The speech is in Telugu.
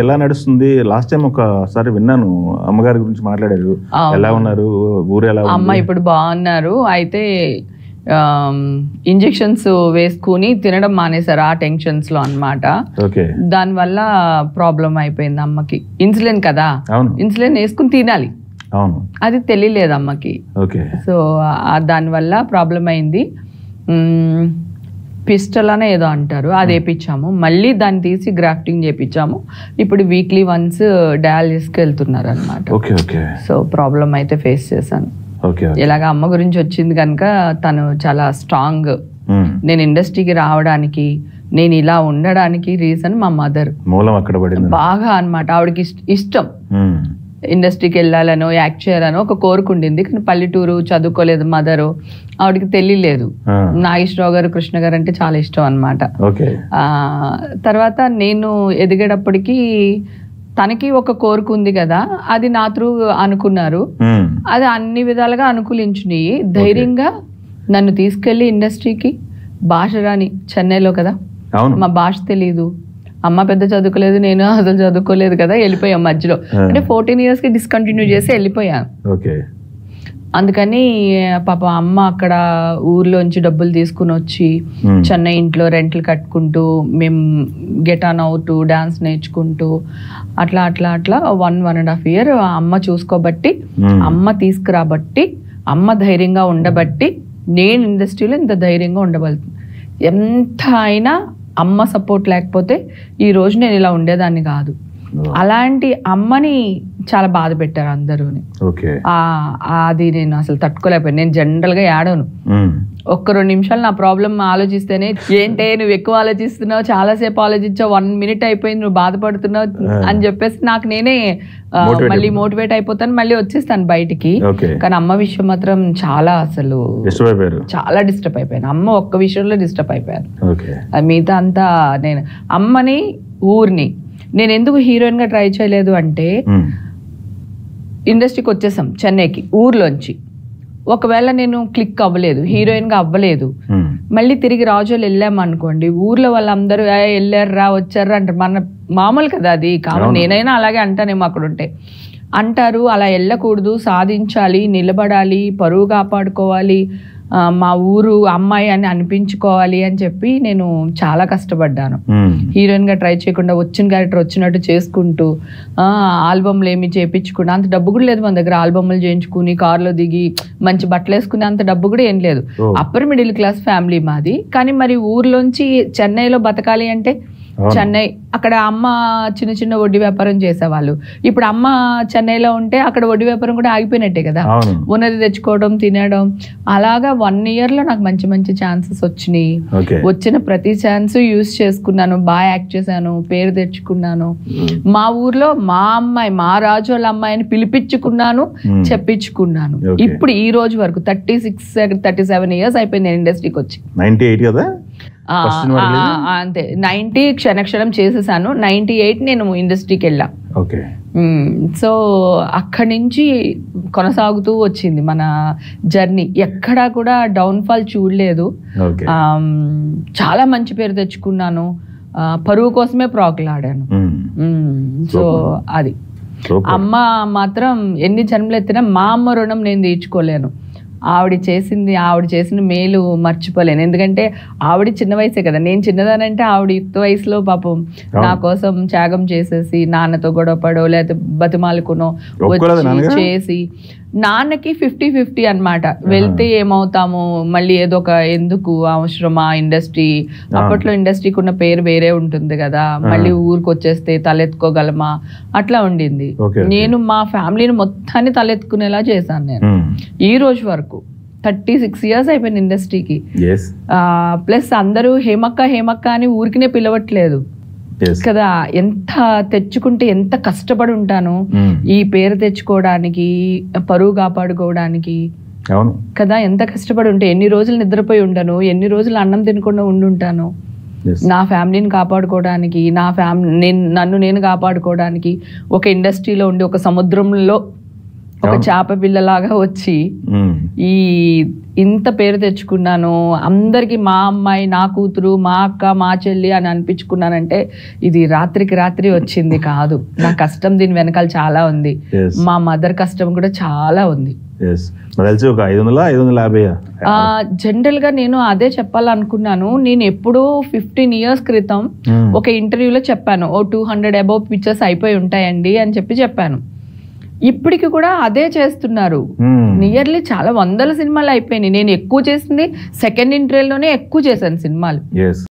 ఎలా నడుస్తుంది? లాస్ట్ టైం ఒకసారి విన్నాను, అమ్మగారి గురించి మాట్లాడారు. ఎలా ఉన్నారు? ఊరు ఎలా ఉంది? అమ్మ ఇప్పుడు బాగున్నారు. అయితే ఇంజెక్షన్స్ వేసుకుని తినడం మానేశారు ఆ టెన్షన్స్ లో అన్నమాట. దానివల్ల ప్రాబ్లం అయిపోయింది అమ్మకి. ఇన్సులిన్ కదా, ఇన్సులిన్ వేసుకుని తినాలి, అది తెలియలేదు అమ్మకి. సో దానివల్ల ప్రాబ్లం అయింది. పిస్టల్ అనే ఏదో అంటారు, అది వేయించాము. మళ్ళీ దాన్ని తీసి గ్రాఫ్టింగ్ చేయించాము. ఇప్పుడు వీక్లీ వన్స్ డయాలిసిస్కి వెళ్తున్నారు అనమాట. సో ప్రాబ్లం అయితే ఫేస్ చేశాను. ఇలాగ అమ్మ గురించి వచ్చింది కనుక తను చాలా స్ట్రాంగ్. నేను ఇండస్ట్రీకి రావడానికి, నేను ఇలా ఉండడానికి రీజన్ మా మదర్. బాగా అన్నమాట. ఆవిడకి ఇష్టం ఇండస్ట్రీకి వెళ్ళాలనో యాక్ట్ చేయాలనో ఒక కోరుకుండింది. కానీ పల్లెటూరు, చదువుకోలేదు మదరు, ఆవిడకి తెలియలేదు. నాగేశ్వరరావు గారు, కృష్ణ గారు అంటే చాలా ఇష్టం అనమాట. తర్వాత నేను ఎదిగేటప్పటికి తనకి ఒక కోరిక ఉంది కదా, అది నా త్రూ అనుకున్నారు. అది అన్ని విధాలుగా అనుకూలించినాయి. ధైర్యంగా నన్ను తీసుకెళ్లి ఇండస్ట్రీకి, భాష రాని చెన్నైలో కదా, మా భాష తెలీదు, అమ్మ పెద్ద చదువుకోలేదు, నేను అసలు చదువుకోలేదు కదా, వెళ్ళిపోయాం మధ్యలో. అంటే 14 years కి డిస్కంటిన్యూ చేసి వెళ్ళిపోయాను. అందుకని పాప అమ్మ అక్కడ ఊర్లోంచి డబ్బులు తీసుకుని వచ్చి చెన్నై ఇంట్లో రెంట్లు కట్టుకుంటూ, మేము గెట్ ఆన్ అవుట్ డాన్స్ నేర్చుకుంటూ అట్లా అట్లా అట్లా 1.5 year అమ్మ చూసుకోబట్టి, అమ్మ తీసుకురాబట్టి, అమ్మ ధైర్యంగా ఉండబట్టి నేను ఇండస్ట్రీలో ఇంత ధైర్యంగా ఉండగలుగుతాను. ఎంత అయినా అమ్మ సపోర్ట్ లేకపోతే ఈ రోజు నేను ఇలా ఉండేదాన్ని కాదు. అలాంటి అమ్మని చాలా బాధ పెట్టారు అందరూని. అది నేను అసలు తట్టుకోలేకపోయాను. నేను జనరల్ గా ఏడవను. 1-2 నిమిషాలు నా ప్రాబ్లం ఆలోచిస్తేనే, ఏంటే నువ్వు ఎక్కువ ఆలోచిస్తున్నావు, చాలాసేపు ఆలోచించావు, 1 minute అయిపోయింది, నువ్వు బాధపడుతున్నావు అని చెప్పేసి నాకు నేనే మళ్ళీ మోటివేట్ అయిపోతాను, మళ్ళీ వచ్చేస్తాను బయటికి. కానీ అమ్మ విషయం మాత్రం చాలా అసలు చాలా డిస్టర్బ్ అయిపోయాను. అమ్మ ఒక్క విషయంలో డిస్టర్బ్ అయిపోయాను. మిగతా అంతా నేను అమ్మని, ఊరిని. నేను ఎందుకు హీరోయిన్ గా ట్రై చేయలేదు అంటే, ఇండస్ట్రీకి వచ్చేసాం చెన్నైకి ఊర్లోంచి. ఒకవేళ నేను క్లిక్ అవ్వలేదు, హీరోయిన్ గా అవ్వలేదు, మళ్ళీ తిరిగి రాజోలు వెళ్ళాము అనుకోండి, ఊర్లో వాళ్ళందరూ వెళ్ళారా వచ్చారా అంటారు. మన మామూలు కదా అది, కావాలి నేనైనా అలాగే అంటానేమో అక్కడ ఉంటే అంటారు. అలా వెళ్ళకూడదు, సాధించాలి, నిలబడాలి, పరువు కాపాడుకోవాలి, మా ఊరు అమ్మాయి అని అనిపించుకోవాలి అని చెప్పి నేను చాలా కష్టపడ్డాను. హీరోయిన్ గా ట్రై చేయకుండా వచ్చిన క్యారెక్టర్ వచ్చినట్టు చేసుకుంటూ, ఆల్బమ్లు ఏమి చేయించుకుంటూ, అంత డబ్బు కూడా లేదు మన దగ్గర. ఆల్బమ్లు చేయించుకుని కార్లో దిగి మంచి బట్టలు వేసుకుని అంత డబ్బు కూడా ఏం లేదు. అప్పర్ మిడిల్ క్లాస్ ఫ్యామిలీ మాది. కానీ మరి ఊర్లోంచి చెన్నైలో బతకాలి అంటే, చెన్నై అక్కడ అమ్మ చిన్న చిన్న వడ్డీ వ్యాపారం చేసేవాళ్ళు. ఇప్పుడు అమ్మ చెన్నైలో ఉంటే అక్కడ వడ్డీ వ్యాపారం కూడా ఆగిపోయినట్టే కదా. ఉన్నది తెచ్చుకోవడం, తినడం. అలాగా 1 year లో నాకు మంచి మంచి ఛాన్సెస్ వచ్చినాయి. వచ్చిన ప్రతి ఛాన్స్ యూజ్ చేసుకున్నాను, బాగా యాక్ట్ చేశాను, పేరు తెచ్చుకున్నాను. మా ఊర్లో మా అమ్మాయి, మా రాజు వాళ్ళ అమ్మాయిని పిలిపించుకున్నాను, చెప్పించుకున్నాను. ఇప్పుడు ఈ రోజు వరకు 36-37 years అయిపోయింది నేను ఇండస్ట్రీకి వచ్చి. 98 కదా అంతే. 90 క్షణక్షణం చేసేసాను. 98 నేను ఇండస్ట్రీకి వెళ్ళా. సో అక్కడి నుంచి కొనసాగుతూ వచ్చింది మన జర్నీ. ఎక్కడా కూడా డౌన్ ఫాల్ చూడలేదు. చాలా మంచి పేరు తెచ్చుకున్నాను, పరువు కోసమే ప్రాకులాడాను. సో అది అమ్మ మాత్రం ఎన్ని జన్మలు ఎత్తినా మా అమ్మ రుణం నేను తీర్చుకోలేను. ఆవిడ చేసిన మేలు మర్చిపోలేను. ఎందుకంటే ఆవిడ చిన్న వయసే కదా, నేను చిన్నదానంటే ఆవిడ యుక్త వయసులో పాపం నా కోసం త్యాగం చేసేసి, నాన్నతో గొడవపడో లేకపోతే బతిమాలుకునో వచ్చి చేసి, నాన్నకి 50-50 అనమాట. వెళ్తే ఏమవుతాము, మళ్ళీ ఏదో ఒక ఎందుకు అవసరమా ఇండస్ట్రీ, అప్పట్లో ఇండస్ట్రీకి ఉన్న పేరు వేరే ఉంటుంది కదా, మళ్ళీ ఊరికి వచ్చేస్తే తలెత్తుకోగలమా, అట్లా ఉండింది. నేను మా ఫ్యామిలీని మొత్తాన్ని తలెత్తుకునేలా చేశాను నేను ఈ రోజు వరకు. 36 years అయిపోయింది ఇండస్ట్రీకి. ప్లస్ అందరూ హేమక్క అని ఊరికినే పిలవట్లేదు కదా. ఎంత తెచ్చుకుంటే ఎంత కష్టపడి ఉంటాను ఈ పేరు తెచ్చుకోవడానికి, పరువు కాపాడుకోవడానికి కదా. ఎంత కష్టపడి ఉంటే, ఎన్ని రోజులు నిద్రపోయి ఉంటాను, ఎన్ని రోజులు అన్నం తినకుండా ఉండుంటాను నా ఫ్యామిలీని కాపాడుకోవడానికి, నన్ను నేను కాపాడుకోవడానికి. ఒక ఇండస్ట్రీలో ఉండి, ఒక సముద్రంలో ఒక చేప పిల్లలాగా వచ్చి ఈ ఇంత పేరు తెచ్చుకున్నాను, అందరికి మా అమ్మాయి, నా కూతురు, మా అక్క, మా చెల్లి అని అనిపించుకున్నానంటే ఇది రాత్రికి రాత్రి వచ్చింది కాదు. నా కష్టం దీని వెనకాల చాలా ఉంది, మా మదర్ కష్టం కూడా చాలా ఉంది. జనరల్ గా నేను అదే చెప్పాలనుకున్నాను. నేను ఎప్పుడో 15 years క్రితం ఒక ఇంటర్వ్యూలో చెప్పాను, 200 above పిక్చర్స్ అయిపోయి ఉంటాయండి అని చెప్పాను. ఇప్పటికి కూడా అదే చేస్తున్నారు. నియర్లీ చాలా 100 సినిమాలు అయిపోయినాయి. నేను ఎక్కువ చేసింది సెకండ్ ఇంటర్వ్యూలోనే ఎక్కువ చేశాను సినిమాలు.